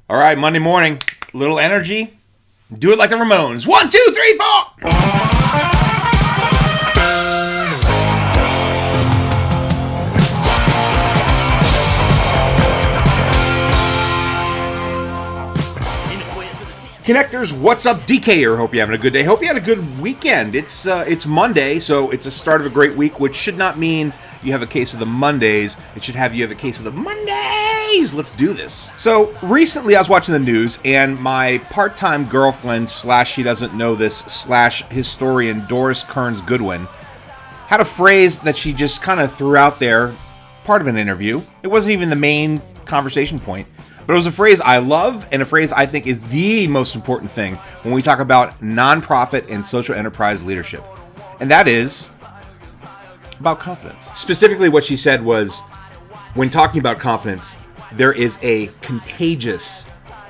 All right, Monday morning, little energy. Do it like the Ramones. 1, 2, 3, 4. Connectors, what's up? DK here. Hope you're having a good day. Hope you had a good weekend. It's Monday, so it's the start of a great week, which should not mean you have a case of the Mondays. It should have you have a case of the Mondays. Let's do this. So recently I was watching the news, and my part-time girlfriend / she doesn't know this / historian Doris Kearns Goodwin had a phrase that she just kind of threw out there, part of an interview. It wasn't even the main conversation point. But it was a phrase I love and a phrase I think is the most important thing when we talk about nonprofit and social enterprise leadership. And that is about confidence. Specifically, what she said was, when talking about confidence, there is a contagious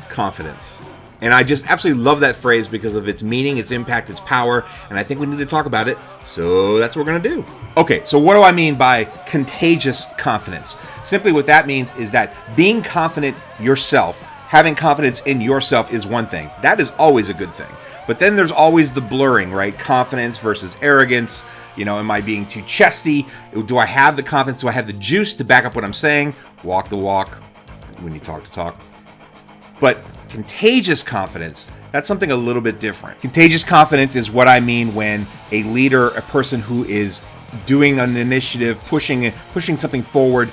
confidence. And I just absolutely love that phrase because of its meaning, its impact, its power, and I think we need to talk about it, so that's what we're going to do. Okay, so what do I mean by contagious confidence? Simply what that means is that being confident yourself, having confidence in yourself is one thing. That is always a good thing. But then there's always the blurring, right? Confidence versus arrogance. You know, am I being too chesty? Do I have the confidence? Do I have the juice to back up what I'm saying? Walk the walk when you talk the talk. But contagious confidence, that's something a little bit different. Contagious confidence is what I mean when a leader, a person who is doing an initiative, pushing something forward,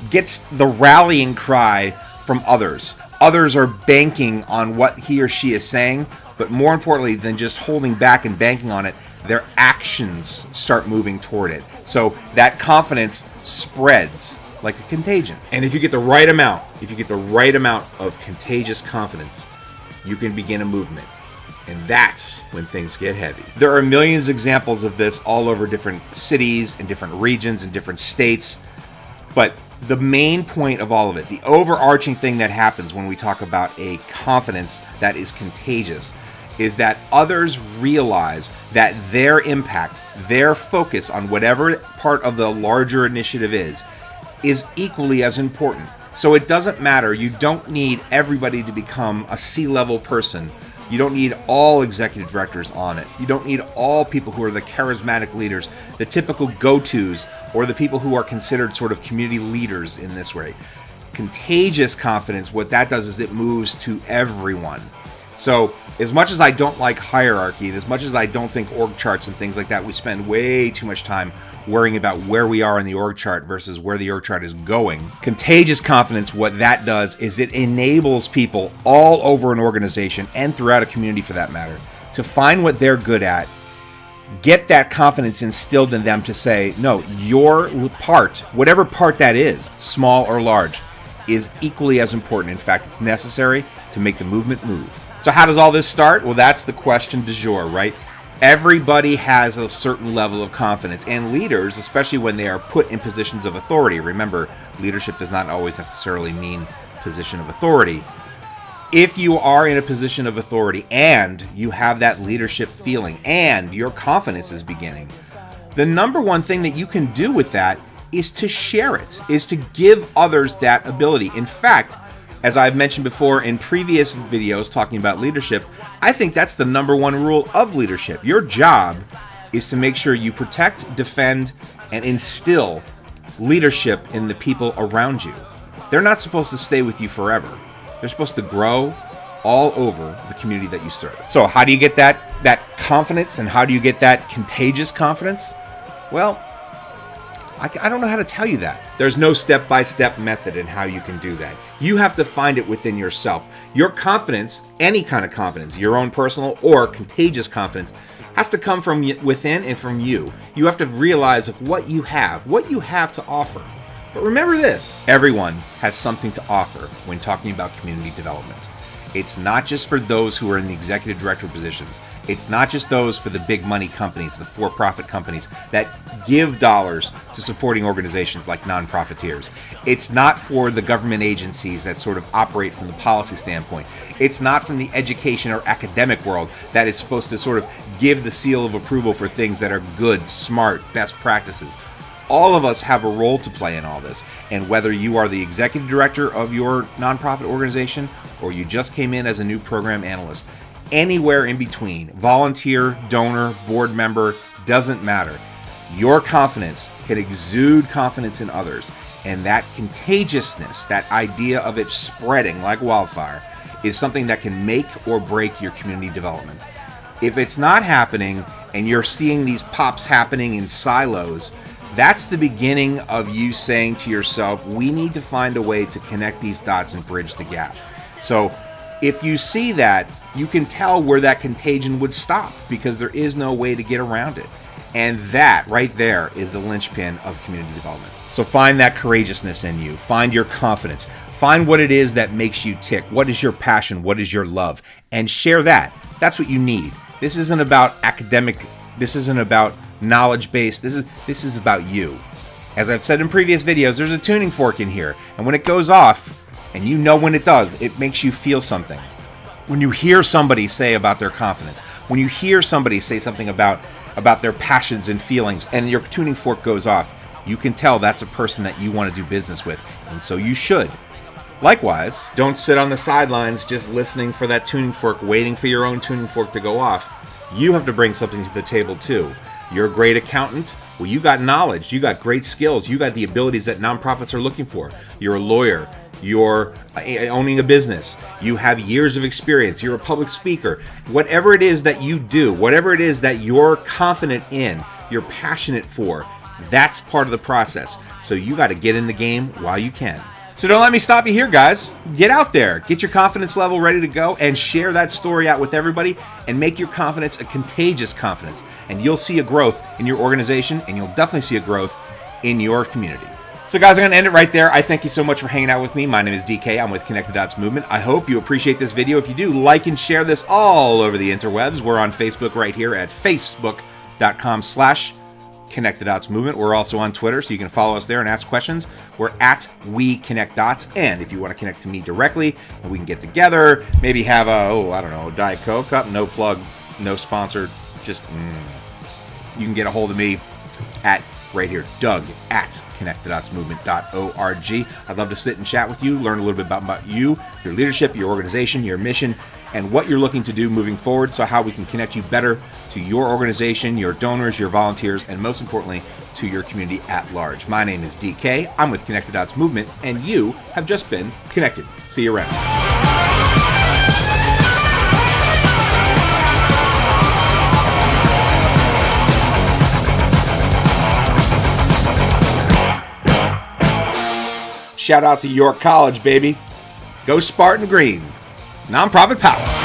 gets the rallying cry from others. Others are banking on what he or she is saying, but more importantly than just holding back and banking on it, their actions start moving toward it. So that confidence spreads like a contagion. And if you get the right amount, of contagious confidence, you can begin a movement. And that's when things get heavy. There are millions of examples of this all over different cities and different regions and different states. But the main point of all of it, the overarching thing that happens when we talk about a confidence that is contagious, is that others realize that their impact, their focus on whatever part of the larger initiative is equally as important. So it doesn't matter. You don't need everybody to become a C-level person. You don't need all executive directors on it. You don't need all people who are the charismatic leaders, the typical go-tos, or the people who are considered sort of community leaders in this way. Contagious confidence, what that does is it moves to everyone. So as much as I don't like hierarchy, and as much as I don't think org charts and things like that, we spend way too much time worrying about where we are in the org chart versus where the org chart is going. Contagious confidence, what that does is it enables people all over an organization and throughout a community for that matter to find what they're good at, get that confidence instilled in them to say, no, your part, whatever part that is, small or large, is equally as important. In fact, it's necessary to make the movement move. So how does all this start? Well, that's the question du jour, right? Everybody has a certain level of confidence, and leaders, especially when they are put in positions of authority. Remember, leadership does not always necessarily mean position of authority. If you are in a position of authority and you have that leadership feeling and your confidence is beginning, the number one thing that you can do with that is to share it, is to give others that ability. In fact, as I've mentioned before in previous videos talking about leadership, I think that's the number one rule of leadership. Your job is to make sure you protect, defend, and instill leadership in the people around you. They're not supposed to stay with you forever. They're supposed to grow all over the community that you serve. So how do you get that confidence, and how do you get that contagious confidence? Well, I don't know how to tell you that. There's no step-by-step method in how you can do that. You have to find it within yourself. Your confidence, any kind of confidence, your own personal or contagious confidence, has to come from within and from you. You have to realize what you have to offer. But remember this, everyone has something to offer when talking about community development. It's not just for those who are in the executive director positions. It's not just those for the big money companies, the for-profit companies that give dollars to supporting organizations like non-profiteers. It's not for the government agencies that sort of operate from the policy standpoint. It's not from the education or academic world that is supposed to sort of give the seal of approval for things that are good, smart, best practices. All of us have a role to play in all this. And whether you are the executive director of your nonprofit organization or you just came in as a new program analyst, anywhere in between, volunteer, donor, board member, doesn't matter. Your confidence can exude confidence in others. And that contagiousness, that idea of it spreading like wildfire, is something that can make or break your community development. If it's not happening and you're seeing these pops happening in silos, that's the beginning of you saying to yourself, we need to find a way to connect these dots and bridge the gap. So if you see that, you can tell where that contagion would stop because there is no way to get around it. And that right there is the linchpin of community development. So find that courageousness in you. Find your confidence. Find what it is that makes you tick. What is your passion? What is your love? And share that. That's what you need. This isn't about academic. This isn't about knowledge-based. This is about you. As I've said in previous videos, there's a tuning fork in here. And when it goes off, and you know when it does, it makes you feel something. When you hear somebody say about their confidence, when you hear somebody say something about their passions and feelings, and your tuning fork goes off, you can tell that's a person that you want to do business with, and so you should. Likewise, don't sit on the sidelines just listening for that tuning fork, waiting for your own tuning fork to go off. You have to bring something to the table too. You're a great accountant. Well, you got knowledge. You got great skills. You got the abilities that nonprofits are looking for. You're a lawyer. You're owning a business. You have years of experience. You're a public speaker. Whatever it is that you do, whatever it is that you're confident in, you're passionate for, that's part of the process. So you got to get in the game while you can. So don't let me stop you here, guys. Get out there. Get your confidence level ready to go and share that story out with everybody and make your confidence a contagious confidence. And you'll see a growth in your organization, and you'll definitely see a growth in your community. So guys, I'm going to end it right there. I thank you so much for hanging out with me. My name is DK. I'm with Connect the Dots Movement. I hope you appreciate this video. If you do, like and share this all over the interwebs. We're on Facebook right here at facebook.com/Connect the Dots Movement. We're also on Twitter, so you can follow us there and ask questions. We're at We Connect Dots. And if you want to connect to me directly, and we can get together, maybe have a, Diet Coke, no plug, no sponsor, just, you can get a hold of me at right here, Doug at connectthedotsmovement.org. I'd love to sit and chat with you, learn a little bit about you, your leadership, your organization, your mission, and what you're looking to do moving forward, so how we can connect you better to your organization, your donors, your volunteers, and most importantly, to your community at large. My name is DK. I'm with Connect the Dots Movement, and you have just been connected. See you around. Shout out to York College, baby. Go Spartan Green. Nonprofit power.